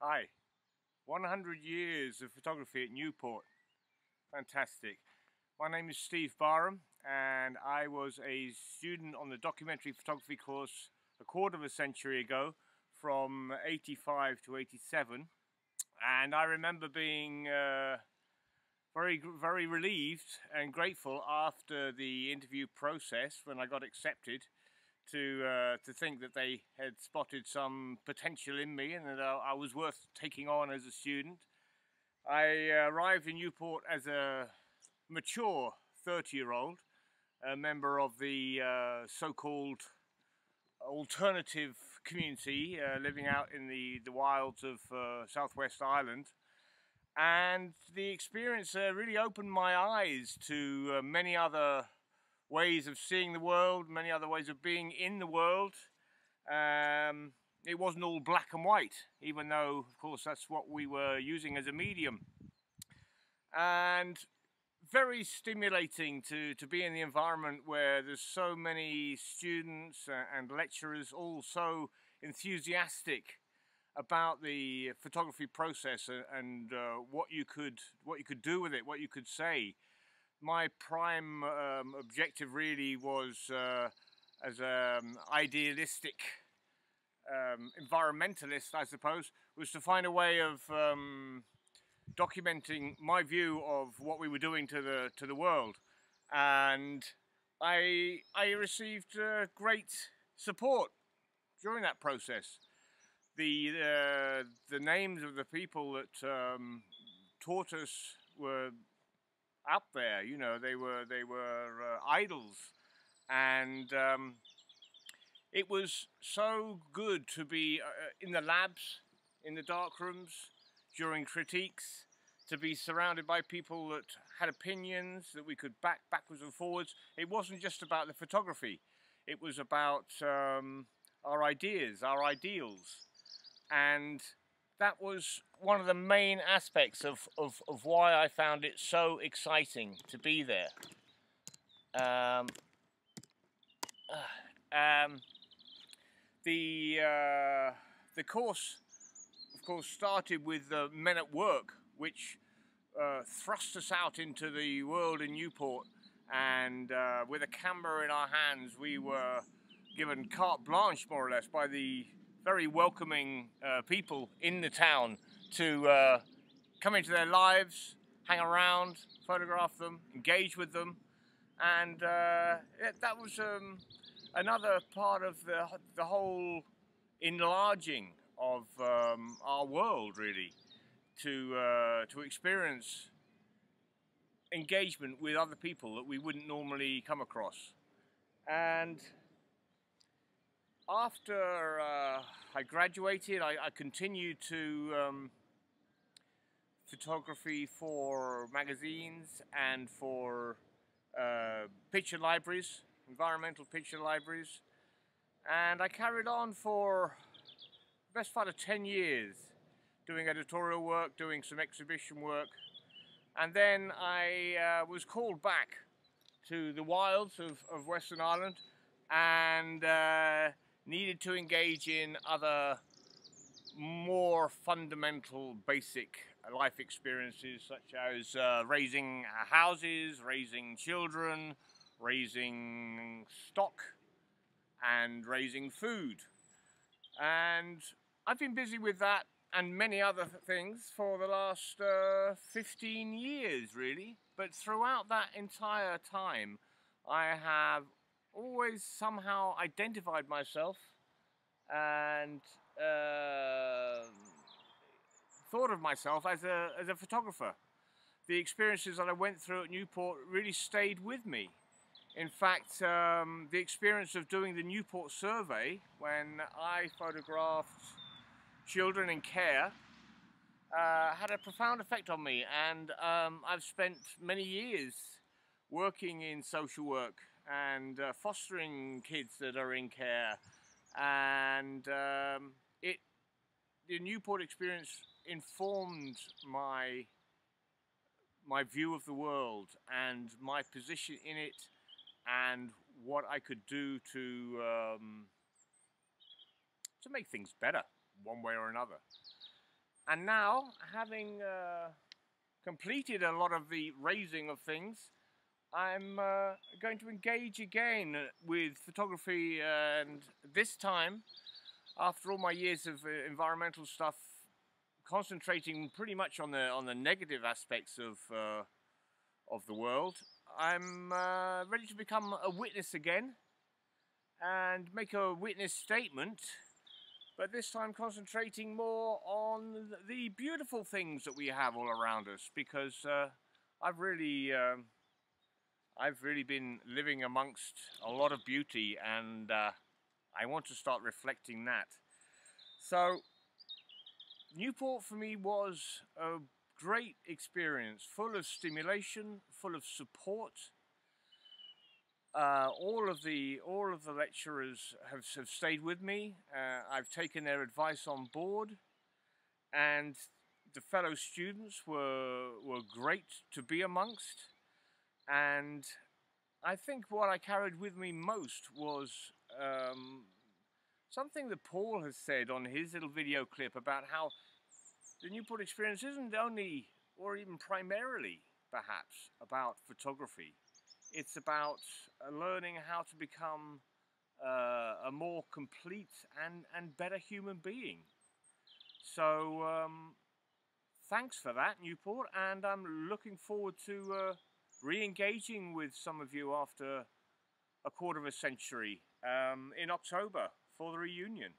Hi, 100 years of photography at Newport. Fantastic. My name is Steve Barham, and I was a student on the documentary photography course a quarter of a century ago, from 85 to 87. And I remember being very relieved and grateful after the interview process when I got accepted to think that they had spotted some potential in me and that I was worth taking on as a student. I arrived in Newport as a mature 30-year-old, a member of the so-called alternative community living out in the wilds of Southwest Ireland. And the experience really opened my eyes to many other ways of seeing the world, many other ways of being in the world. It wasn't all black and white, even though, of course, that's what we were using as a medium. And very stimulating to be in the environment where there's so many students and lecturers all so enthusiastic about the photography process and what you could do with it, what you could say. My prime objective really was, as an idealistic environmentalist, I suppose, was to find a way of documenting my view of what we were doing to the world, and I received great support during that process. The names of the people that taught us were up there. You know, they were idols, and it was so good to be in the labs, in the dark rooms, during critiques, to be surrounded by people that had opinions that we could back backwards and forwards. It wasn't just about the photography, it was about our ideas, our ideals, and that was one of the main aspects of why I found it so exciting to be there. The course, of course, started with Men at Work, which thrust us out into the world in Newport, and with a camera in our hands, we were given carte blanche, more or less, by the very welcoming people in the town to come into their lives, hang around, photograph them, engage with them, and that was another part of the whole enlarging of our world, really, to experience engagement with other people that we wouldn't normally come across. And after I graduated, I continued to photography for magazines and for picture libraries, environmental picture libraries, and I carried on for the best part of 10 years doing editorial work, doing some exhibition work, and then I was called back to the wilds of Western Ireland and needed to engage in other more fundamental, basic life experiences, such as raising houses, raising children, raising stock, and raising food. And I've been busy with that and many other things for the last 15 years, really. But throughout that entire time, I have always somehow identified myself and thought of myself as a photographer. The experiences that I went through at Newport really stayed with me. In fact, the experience of doing the Newport survey, when I photographed children in care, had a profound effect on me, and I've spent many years working in social work and fostering kids that are in care, and the Newport experience informed my view of the world and my position in it, and what I could do to make things better one way or another. And now, having completed a lot of the raising of things, I'm going to engage again with photography, and this time, after all my years of environmental stuff, concentrating pretty much on the negative aspects of the world, I'm ready to become a witness again and make a witness statement, but this time concentrating more on the beautiful things that we have all around us, because I've really been living amongst a lot of beauty, and I want to start reflecting that. So Newport for me was a great experience, full of stimulation, full of support. All of the lecturers have stayed with me. I've taken their advice on board, and the fellow students were great to be amongst. And I think what I carried with me most was something that Paul has said on his little video clip about how the Newport experience isn't only, or even primarily, perhaps, about photography. It's about learning how to become a more complete and better human being. So thanks for that, Newport, and I'm looking forward to re-engaging with some of you after a quarter of a century in October for the reunion.